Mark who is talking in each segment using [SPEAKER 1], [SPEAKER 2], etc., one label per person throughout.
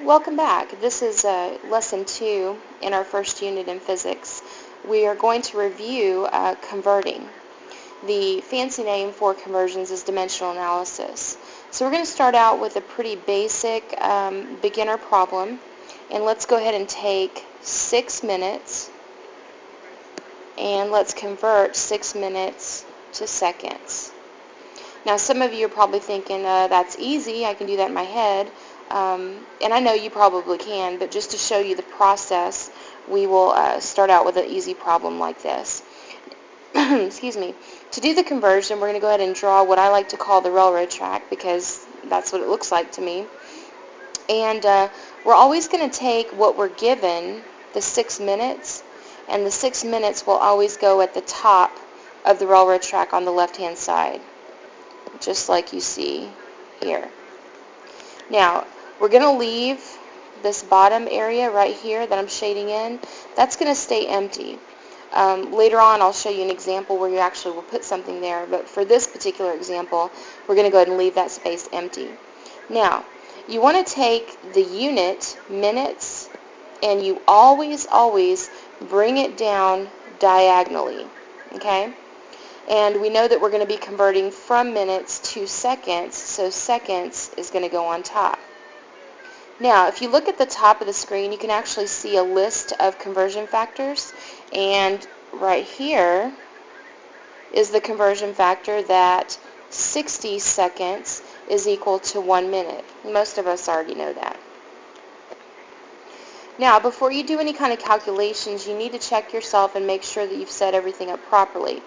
[SPEAKER 1] Welcome back. This is lesson 2 in our first unit in physics. We are going to review converting. The fancy name for conversions is dimensional analysis. So we're going to start out with a pretty basic beginner problem, and let's go ahead and take 6 minutes and let's convert 6 minutes to seconds. Now some of you are probably thinking that's easy, I can do that in my head. And I know you probably can, but just to show you the process, we will start out with an easy problem like this. Excuse me. To do the conversion, we're going to go ahead and draw what I like to call the railroad track because that's what it looks like to me. And we're always going to take what we're given, the 6 minutes, and the 6 minutes will always go at the top of the railroad track on the left-hand side, just like you see here. Now, we're going to leave this bottom area right here that I'm shading in. That's going to stay empty. Later on, I'll show you an example where you actually will put something there, but for this particular example, we're going to go ahead and leave that space empty. Now, you want to take the unit, minutes, and you always bring it down diagonally, okay? And we know that we're going to be converting from minutes to seconds, so seconds is going to go on top. Now, if you look at the top of the screen, you can actually see a list of conversion factors, and right here is the conversion factor that 60 seconds is equal to 1 minute. Most of us already know that. Now, before you do any kind of calculations, you need to check yourself and make sure that you've set everything up properly.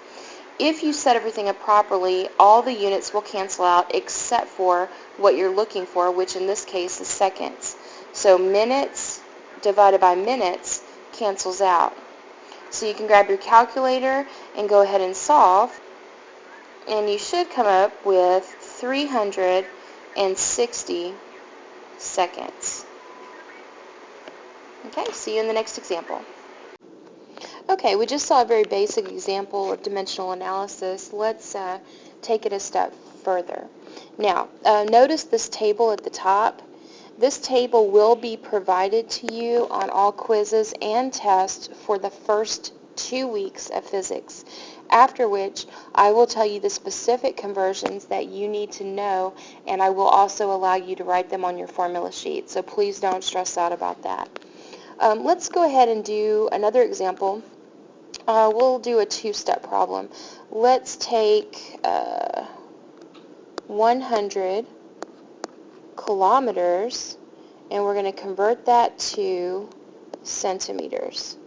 [SPEAKER 1] If you set everything up properly, all the units will cancel out except for what you're looking for, which in this case is seconds. So minutes divided by minutes cancels out. So you can grab your calculator and go ahead and solve, and you should come up with 360 seconds. Okay, see you in the next example. Okay, we just saw a very basic example of dimensional analysis. Let's take it a step further. Now, notice this table at the top. This table will be provided to you on all quizzes and tests for the first 2 weeks of physics, after which I will tell you the specific conversions that you need to know, and I will also allow you to write them on your formula sheet, so please don't stress out about that. Let's go ahead and do another example. We'll do a 2-step problem. Let's take 100 kilometers, and we're going to convert that to centimeters.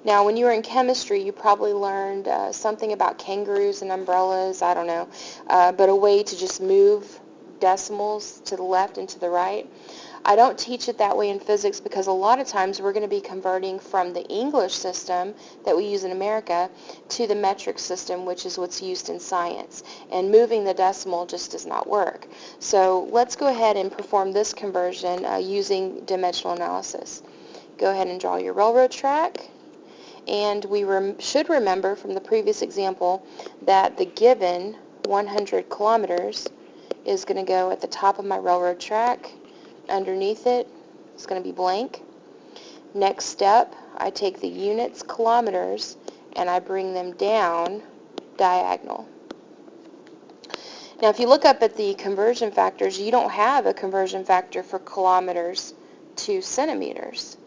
[SPEAKER 1] Now, when you were in chemistry, you probably learned something about kangaroos and umbrellas, I don't know, but a way to just move decimals to the left and to the right. I don't teach it that way in physics because a lot of times we're going to be converting from the English system that we use in America to the metric system, which is what's used in science. And moving the decimal just does not work. So let's go ahead and perform this conversion using dimensional analysis. Go ahead and draw your railroad track. And we should remember from the previous example that the given 100 kilometers is going to go at the top of my railroad track. Underneath it, it's going to be blank. Next step, I take the units, kilometers, and I bring them down diagonal. Now, if you look up at the conversion factors, you don't have a conversion factor for kilometers to centimeters.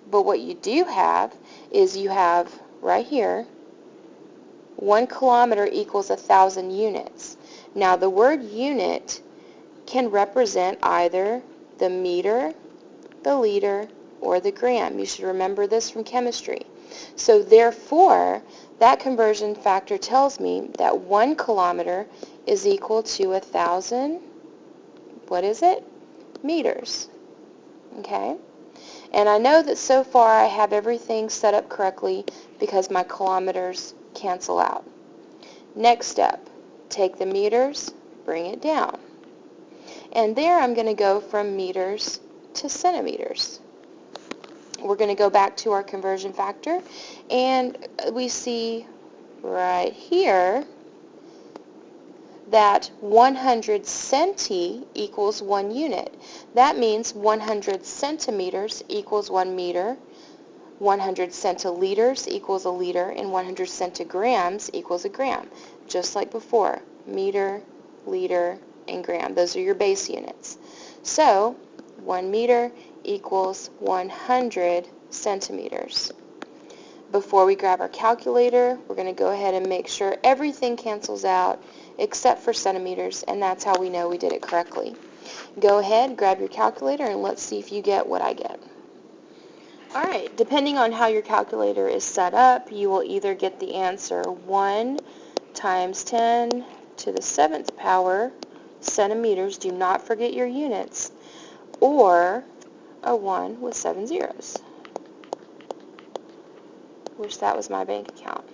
[SPEAKER 1] But what you do have is you have right here, 1 kilometer equals 1,000 units. Now, the word unit can represent either the meter, the liter, or the gram. You should remember this from chemistry. So therefore, that conversion factor tells me that 1 kilometer is equal to 1,000, what is it? Meters. Okay? And I know that so far I have everything set up correctly because my kilometers cancel out. Next step, take the meters, bring it down. And there I'm going to go from meters to centimeters. We're going to go back to our conversion factor, and we see right here that 100 centi equals 1 unit. That means 100 centimeters equals 1 meter, 100 centiliters equals a liter, and 100 centigrams equals a gram, just like before. Meter, liter, and gram. Those are your base units. So 1 meter equals 100 centimeters. Before we grab our calculator, we're going to go ahead and make sure everything cancels out except for centimeters, and that's how we know we did it correctly. Go ahead, grab your calculator, and let's see if you get what I get. Alright, depending on how your calculator is set up, you will either get the answer 1 times 10 to the 7th power centimeters, do not forget your units, or a 1 with 7 zeros. Wish that was my bank account.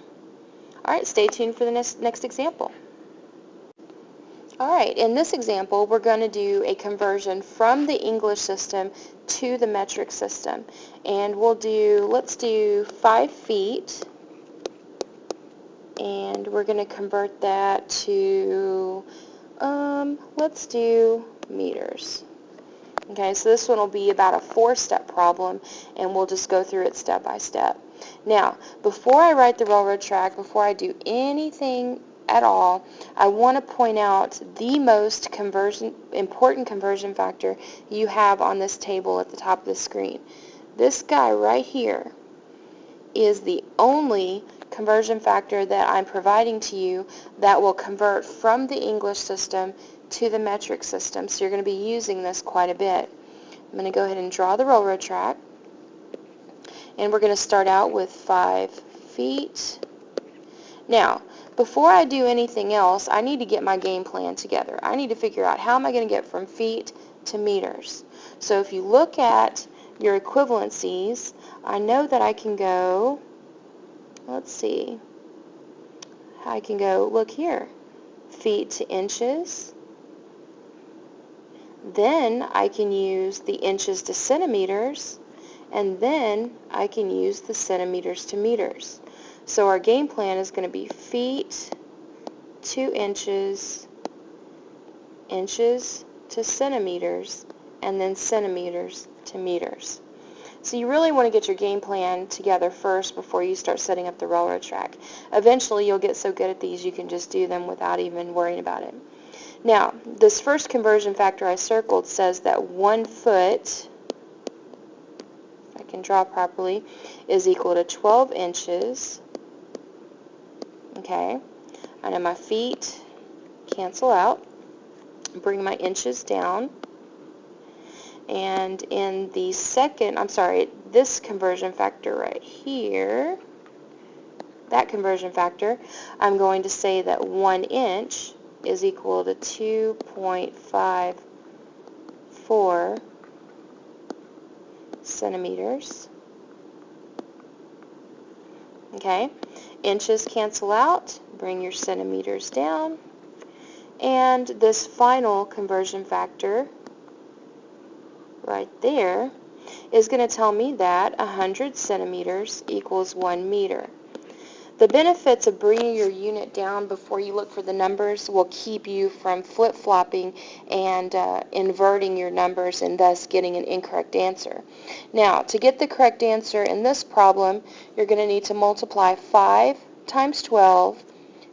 [SPEAKER 1] Alright, stay tuned for the next example. Alright, in this example, we're going to do a conversion from the English system to the metric system. And let's do 5 feet, and we're going to convert that to, let's do meters. Okay, so this one will be about a 4-step problem, and we'll just go through it step by step. Now, before I write the railroad track, before I do anything at all, I want to point out the most important conversion factor you have on this table at the top of the screen. This guy right here is the only conversion factor that I'm providing to you that will convert from the English system to the metric system. So you're going to be using this quite a bit. I'm going to go ahead and draw the railroad track. And we're going to start out with 5 feet. Now, before I do anything else, I need to get my game plan together. I need to figure out how am I going to get from feet to meters. So if you look at your equivalencies, I know that I can go, let's see, I can go, look here, feet to inches. Then I can use the inches to centimeters, and then I can use the centimeters to meters. So our game plan is going to be feet to inches, inches to centimeters, and then centimeters to meters. So you really want to get your game plan together first before you start setting up the railroad track. Eventually you'll get so good at these you can just do them without even worrying about it. Now, this first conversion factor I circled says that 1 foot, if I can draw properly, is equal to 12 inches. Okay, I know my feet cancel out. Bring my inches down. And in the this conversion factor right here, that conversion factor, I'm going to say that 1 inch is equal to 2.54 centimeters. Okay, inches cancel out, bring your centimeters down, and this final conversion factor right there is going to tell me that 100 centimeters equals 1 meter. The benefits of bringing your unit down before you look for the numbers will keep you from flip-flopping and inverting your numbers and thus getting an incorrect answer. Now, to get the correct answer in this problem, you're going to need to multiply 5 times 12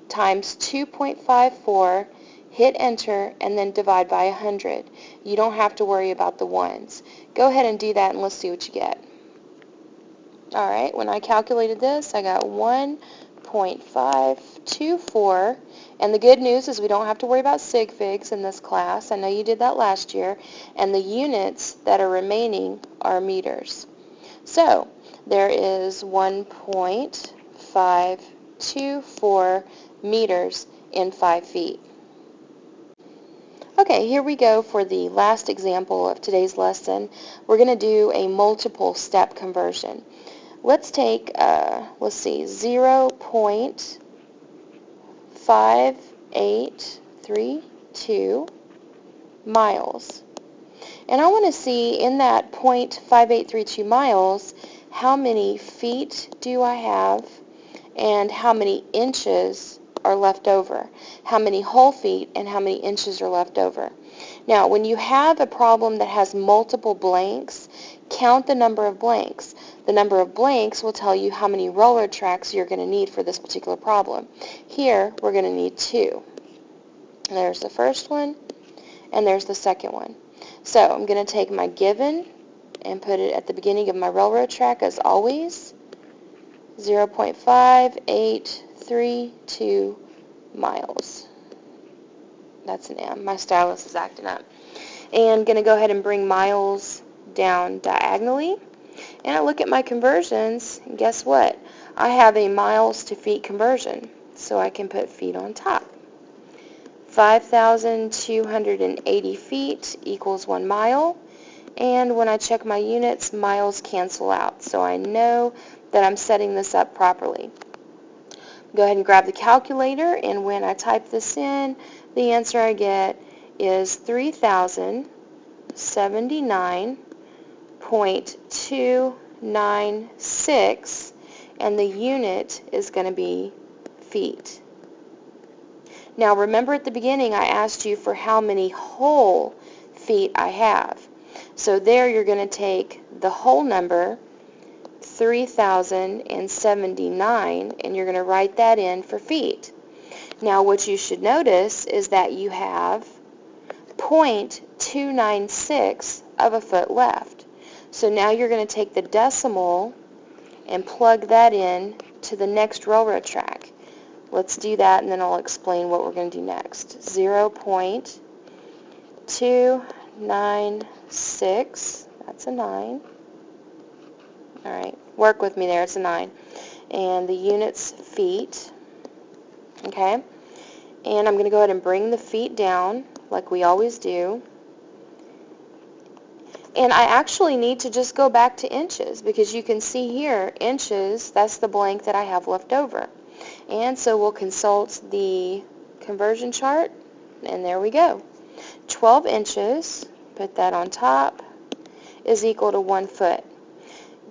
[SPEAKER 1] times 2.54, hit enter, and then divide by 100. You don't have to worry about the ones. Go ahead and do that and let's see what you get. Alright, when I calculated this, I got 1.524, and the good news is we don't have to worry about sig figs in this class. I know you did that last year, and the units that are remaining are meters. So, there is 1.524 meters in 5 feet. Okay, here we go for the last example of today's lesson. We're going to do a multiple step conversion. Let's take, 0.5832 miles. And I want to see in that 0.5832 miles, how many feet do I have and how many inches are left over, how many whole feet and how many inches are left over. Now, when you have a problem that has multiple blanks, count the number of blanks. The number of blanks will tell you how many railroad tracks you're going to need for this particular problem. Here, we're going to need 2. There's the first one, and there's the second one. So I'm going to take my given and put it at the beginning of my railroad track as always, 0.5832 miles. That's an M. My stylus is acting up. And going to go ahead and bring miles down diagonally. And I look at my conversions, and guess what? I have a miles to feet conversion, so I can put feet on top. 5,280 feet equals 1 mile. And when I check my units, miles cancel out. So I know that I'm setting this up properly. Go ahead and grab the calculator, and when I type this in, the answer I get is 3,079.296, and the unit is going to be feet. Now remember at the beginning I asked you for how many whole feet I have. So there you're going to take the whole number, 3,079, and you're going to write that in for feet. Now what you should notice is that you have 0.296 of a foot left. So now you're going to take the decimal and plug that in to the next railroad track. Let's do that, and then I'll explain what we're going to do next. 0.296, that's a 9. All right, work with me there, it's a 9. And the unit's feet, okay? And I'm going to go ahead and bring the feet down like we always do. And I actually need to just go back to inches because you can see here, inches, that's the blank that I have left over. And so we'll consult the conversion chart, and there we go. 12 inches, put that on top, is equal to 1 foot.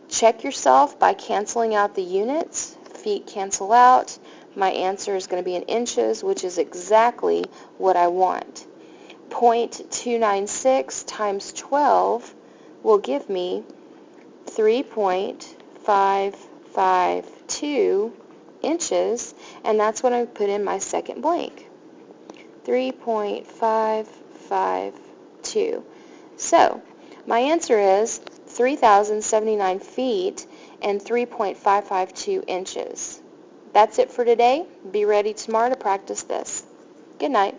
[SPEAKER 1] Check yourself by canceling out the units. Feet cancel out. My answer is going to be in inches, which is exactly what I want. 0.296 times 12 will give me 3.552 inches, and that's what I put in my second blank. 3.552. So, my answer is 3,079 feet and 3.552 inches. That's it for today. Be ready tomorrow to practice this. Good night.